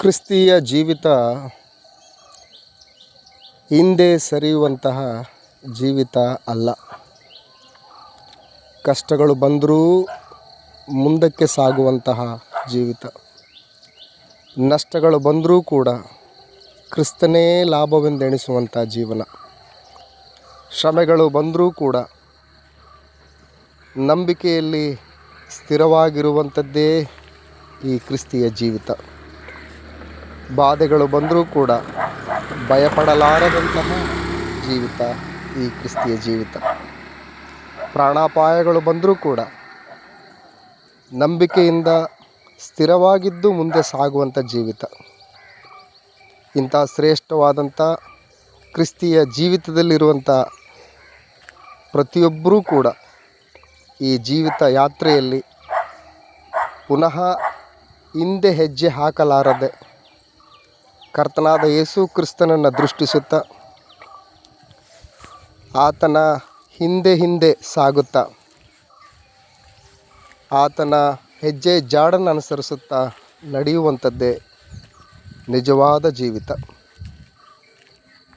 ಕ್ರಿಸ್ತೀಯ ಜೀವಿತ ಹಿಂದೆ ಸರಿಯುವಂತಹ ಜೀವಿತ ಅಲ್ಲ. ಕಷ್ಟಗಳು ಬಂದರೂ ಮುಂದಕ್ಕೆ ಸಾಗುವಂತಹ ಜೀವಿತ. ನಷ್ಟಗಳು ಬಂದರೂ ಕೂಡ ಕ್ರಿಸ್ತನೇ ಲಾಭವೆಂದೆಣಿಸುವಂಥ ಜೀವನ. ಶ್ರಮೆಗಳು ಬಂದರೂ ಕೂಡ ನಂಬಿಕೆಯಲ್ಲಿ ಸ್ಥಿರವಾಗಿರುವಂಥದ್ದೇ ಈ ಕ್ರಿಸ್ತಿಯ ಜೀವಿತ. ಬಾಧೆಗಳು ಬಂದರೂ ಕೂಡ ಭಯಪಡಲಾರದಂತಹ ಜೀವಿತ ಈ ಕ್ರಿಸ್ತಿಯ ಜೀವಿತ. ಪ್ರಾಣಾಪಾಯಗಳು ಬಂದರೂ ಕೂಡ ನಂಬಿಕೆಯಿಂದ ಸ್ಥಿರವಾಗಿದ್ದು ಮುಂದೆ ಸಾಗುವಂಥ ಜೀವಿತ. ಇಂಥ ಶ್ರೇಷ್ಠವಾದಂಥ ಕ್ರಿಸ್ತಿಯ ಜೀವಿತದಲ್ಲಿರುವಂಥ ಪ್ರತಿಯೊಬ್ಬರೂ ಕೂಡ ಈ ಜೀವಿತ ಯಾತ್ರೆಯಲ್ಲಿ ಪುನಃ ಹಿಂದೆ ಹೆಜ್ಜೆ ಹಾಕಲಾರದೆ ಕರ್ತನಾದ ಯೇಸು ಕ್ರಿಸ್ತನನ್ನು ದೃಷ್ಟಿಸುತ್ತಾ ಆತನ ಹಿಂದೆ ಸಾಗುತ್ತಾ ಆತನ ಹೆಜ್ಜೆ ಜಾಡನ್ನು ಅನುಸರಿಸುತ್ತಾ ನಡೆಯುವಂಥದ್ದೇ ನಿಜವಾದ ಜೀವಿತ.